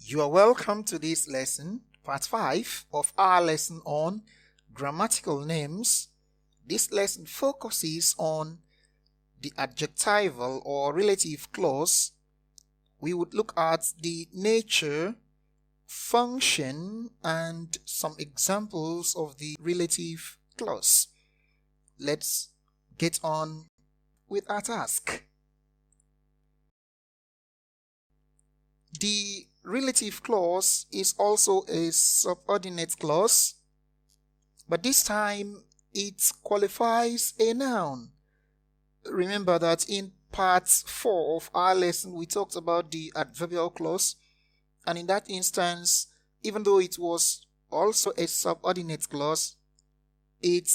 You are welcome to this lesson, part 5 of our lesson on grammatical names. This lesson focuses on the adjectival or relative clause. We would look at the nature, function, and some examples of the relative clause. Let's get on with our task. The relative clause is also a subordinate clause, but this time it qualifies a noun. Remember that in part 4 of our lesson we talked about the adverbial clause, and in that instance, even though it was also a subordinate clause, it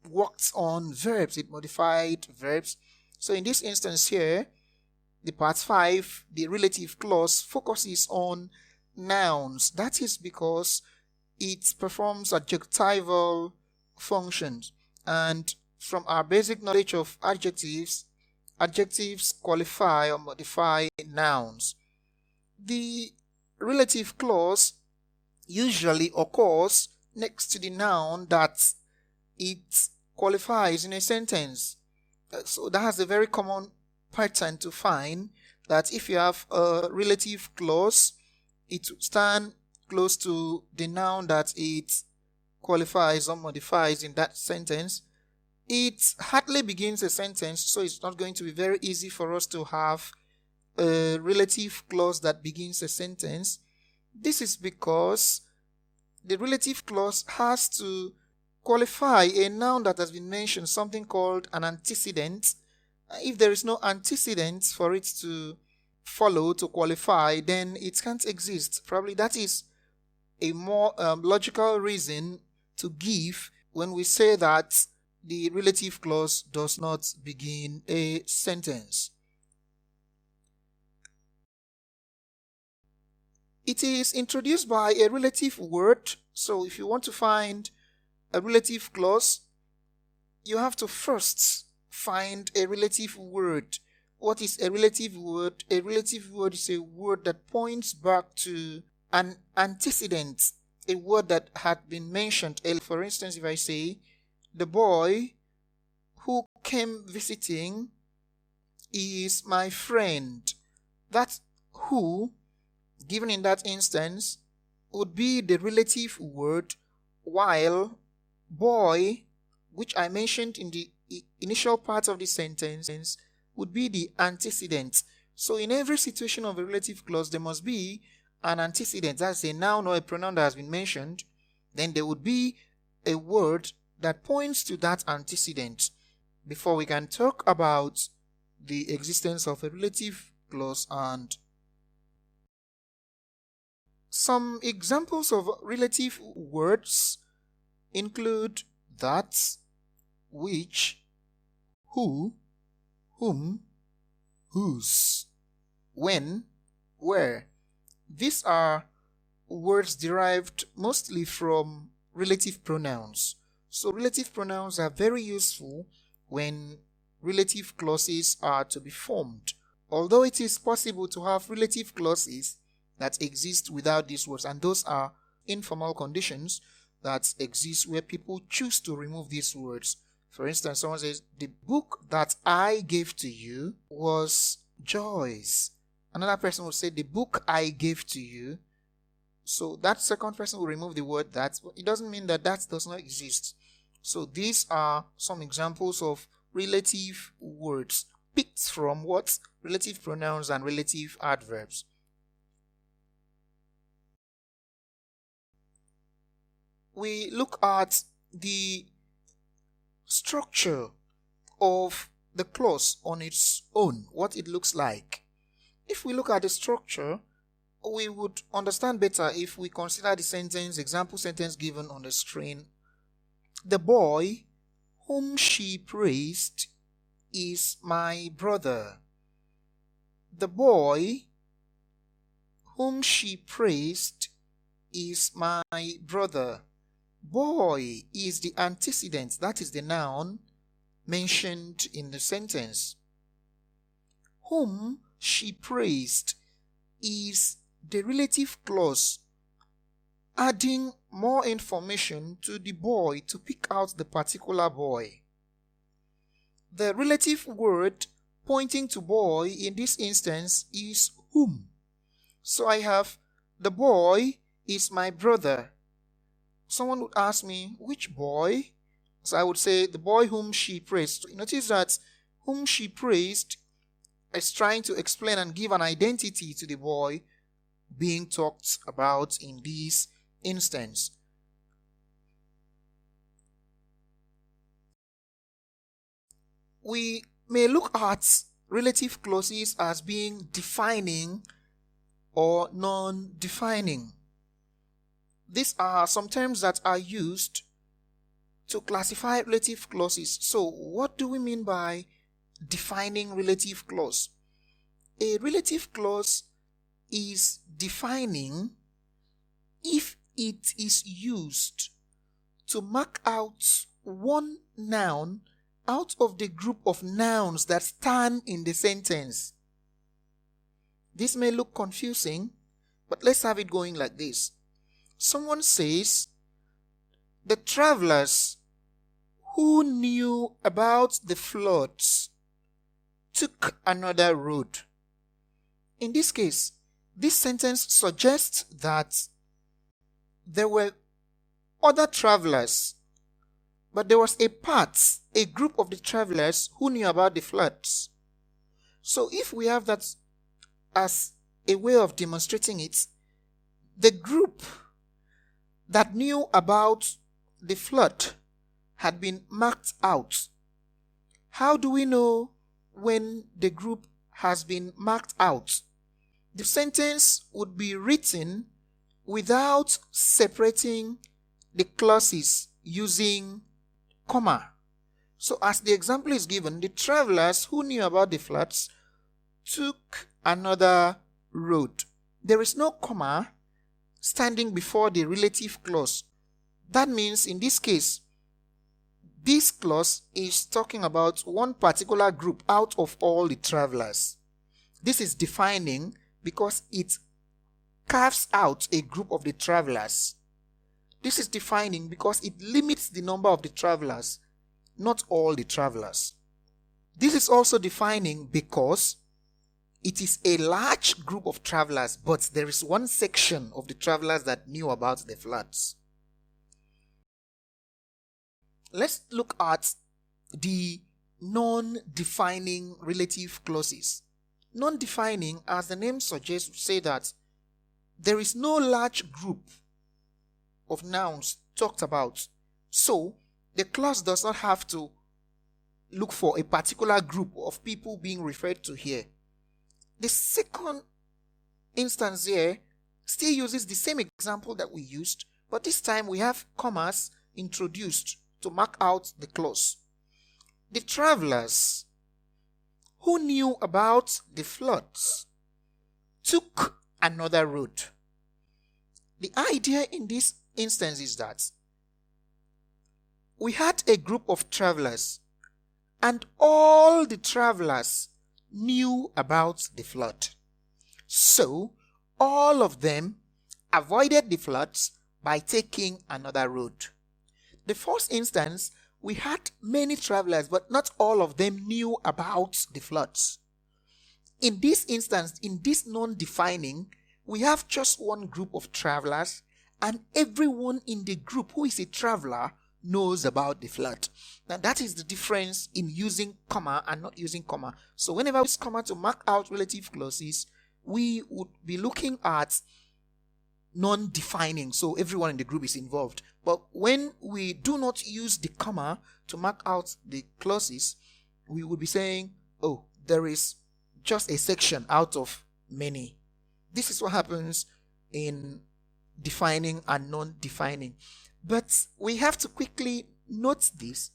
worked on verbs, it modified verbs. So in this instance here, the part 5, the relative clause focuses on nouns. That is because it performs adjectival functions. And from our basic knowledge of adjectives, adjectives qualify or modify nouns. The relative clause usually occurs next to the noun that it qualifies in a sentence. So that has a very common pattern to find, that if you have a relative clause, it will stand close to the noun that it qualifies or modifies in that sentence. It hardly begins a sentence, so it's not going to be very easy for us to have a relative clause that begins a sentence. This is because the relative clause has to qualify a noun that has been mentioned, something called an antecedent. If there is no antecedent for it to follow, to qualify, then it can't exist. Probably that is a more logical reason to give when we say that the relative clause does not begin a sentence. It is introduced by a relative word. So if you want to find a relative clause, you have to first find a relative word. What is a relative word? A relative word is a word that points back to an antecedent, a word that had been mentioned earlier. For instance, if I say, the boy who came visiting is my friend, that who, given in that instance, would be the relative word, while boy, which I mentioned in the initial part of the sentence, would be the antecedent. So in every situation of a relative clause, there must be an antecedent. That's a noun or a pronoun that has been mentioned. Then there would be a word that points to that antecedent before we can talk about the existence of a relative clause. And some examples of relative words include that, which, who, whom, whose, when, where. These are words derived mostly from relative pronouns. So relative pronouns are very useful when relative clauses are to be formed. Although it is possible to have relative clauses that exist without these words, and those are informal conditions that exist where people choose to remove these words. For instance, someone says, the book that I gave to you was Joy's. Another person will say, the book I gave to you. So that second person will remove the word that, but it doesn't mean that that does not exist. So these are some examples of relative words picked from what? Relative pronouns and relative adverbs. We look at the structure of the clause on its own, what it looks like. If we look at the structure, we would understand better if we consider the sentence, example sentence given on the screen. The boy whom she praised is my brother. The boy whom she praised is my brother. Boy is the antecedent, that is the noun mentioned in the sentence. Whom she praised is the relative clause adding more information to the boy to pick out the particular boy. The relative word pointing to boy in this instance is whom. So I have the boy is my brother. Someone would ask me, which boy? So I would say the boy whom she praised. Notice that whom she praised is trying to explain and give an identity to the boy being talked about in this instance. We may look at relative clauses as being defining or non-defining. These are some terms that are used to classify relative clauses. So what do we mean by defining relative clause? A relative clause is defining if it is used to mark out one noun out of the group of nouns that stand in the sentence. This may look confusing, but let's have it going like this. Someone says, the travelers who knew about the floods took another road. In this case, this sentence suggests that there were other travelers, but there was a group of the travelers who knew about the floods. So if we have that as a way of demonstrating it, the group that knew about the flood had been marked out. How do we know when the group has been marked out? The sentence would be written without separating the clauses using comma. So as the example is given, the travelers who knew about the floods took another road. There is no comma standing before the relative clause. That means in this case, this clause is talking about one particular group out of all the travelers. This is defining because it carves out a group of the travelers. This is defining because it limits the number of the travelers, not all the travelers. This is also defining because it is a large group of travelers, but there is one section of the travelers that knew about the floods. Let's look at the non-defining relative clauses. Non-defining, as the name suggests, would say that there is no large group of nouns talked about. So, the clause does not have to look for a particular group of people being referred to here. The second instance here still uses the same example that we used, but this time we have commas introduced to mark out the clause. The travelers who knew about the floods took another road. The idea in this instance is that we had a group of travelers and all the travelers knew about the flood. So, all of them avoided the floods by taking another road. The first instance, we had many travelers, but not all of them knew about the floods. In this instance, in this non-defining, we have just one group of travelers, and everyone in the group who is a traveler knows about the flood. Now that is the difference in using comma and not using comma. So whenever we use comma to mark out relative clauses, we would be looking at non-defining, so everyone in the group is involved. But when we do not use the comma to mark out the clauses, we would be saying, oh, there is just a section out of many. This is what happens in defining and non-defining. But we have to quickly note this.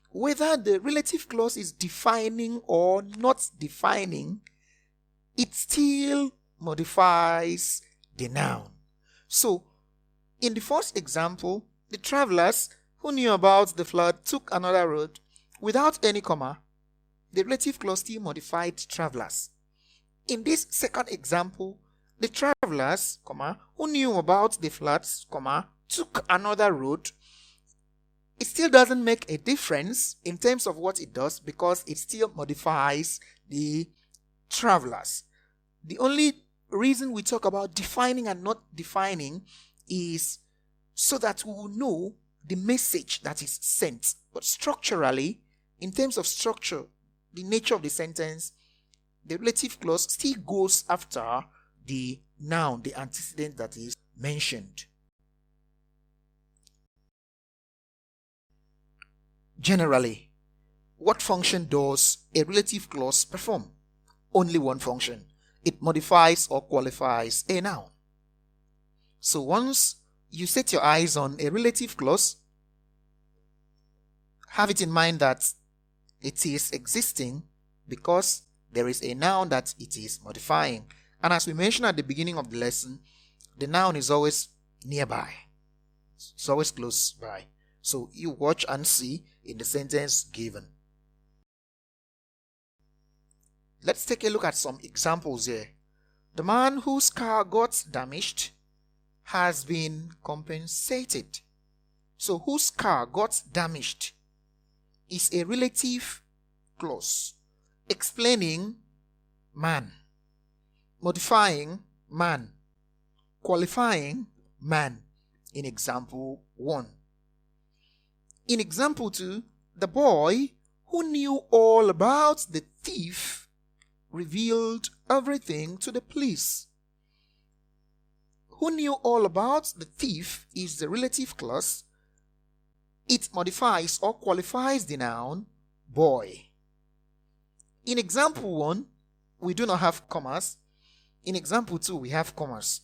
Whether the relative clause is defining or not defining, it still modifies the noun. So, in the first example, the travelers who knew about the flood took another road without any comma. The relative clause still modified travelers. In this second example, the travelers, who knew about the floods, took another route, it still doesn't make a difference in terms of what it does because it still modifies the travelers. The only reason we talk about defining and not defining is so that we will know the message that is sent. But structurally, in terms of structure, the nature of the sentence, the relative clause still goes after the noun, the antecedent that is mentioned. Generally, what function does a relative clause perform? Only one function. It modifies or qualifies a noun. So once you set your eyes on a relative clause, have it in mind that it is existing because there is a noun that it is modifying. And as we mentioned at the beginning of the lesson, the noun is always nearby. It's always close by. So you watch and see in the sentence given. Let's take a look at some examples here. The man whose car got damaged has been compensated. So whose car got damaged is a relative clause explaining man, modifying man, qualifying man in example 1. In example 2, the boy who knew all about the thief revealed everything to the police. Who knew all about the thief is the relative clause. It modifies or qualifies the noun boy. In example 1, we do not have commas. In example 2, we have commas.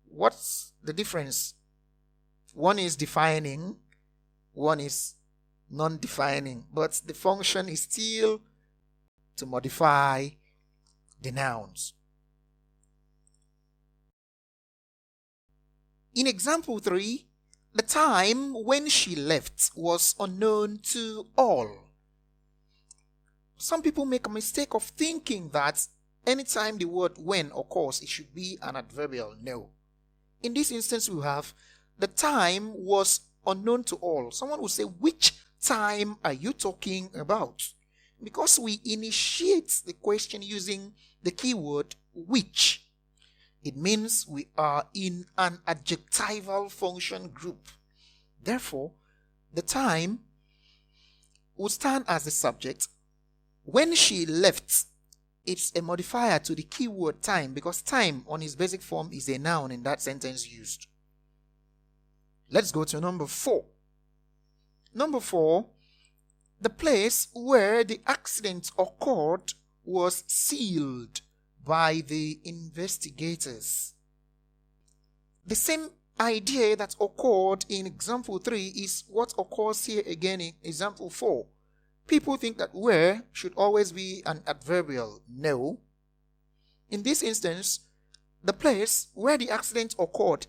What's the difference? One is defining, one is non-defining, but the function is still to modify the nouns. In example 3, the time when she left was unknown to all. Some people make a mistake of thinking that anytime the word when occurs, it should be an adverbial. No. In this instance, we have the time was unknown to all. Someone will say, which time are you talking about? Because we initiate the question using the keyword which, it means we are in an adjectival function group. Therefore, the time would stand as the subject. When she left, it's a modifier to the keyword time because time on its basic form is a noun in that sentence used. Let's go to number 4. Number 4, the place where the accident occurred was sealed by the investigators. The same idea that occurred in example 3 is what occurs here again in example 4. People think that where should always be an adverbial. No. In this instance, the place where the accident occurred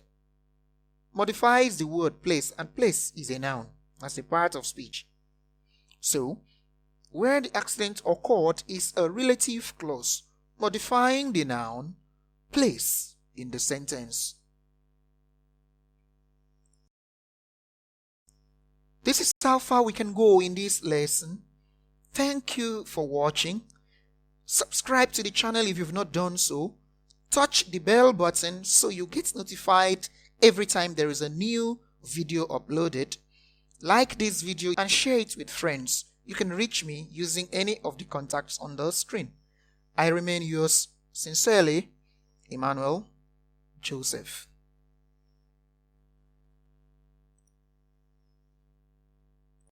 modifies the word place, and place is a noun as a part of speech. So, where the accident occurred is a relative clause modifying the noun place in the sentence. This is how far we can go in this lesson. Thank you for watching. Subscribe to the channel if you've not done so. Touch the bell button so you get notified every time there is a new video uploaded. Like this video and share it with friends. You can reach me using any of the contacts on the screen. I remain yours sincerely, Emmanuel Joseph.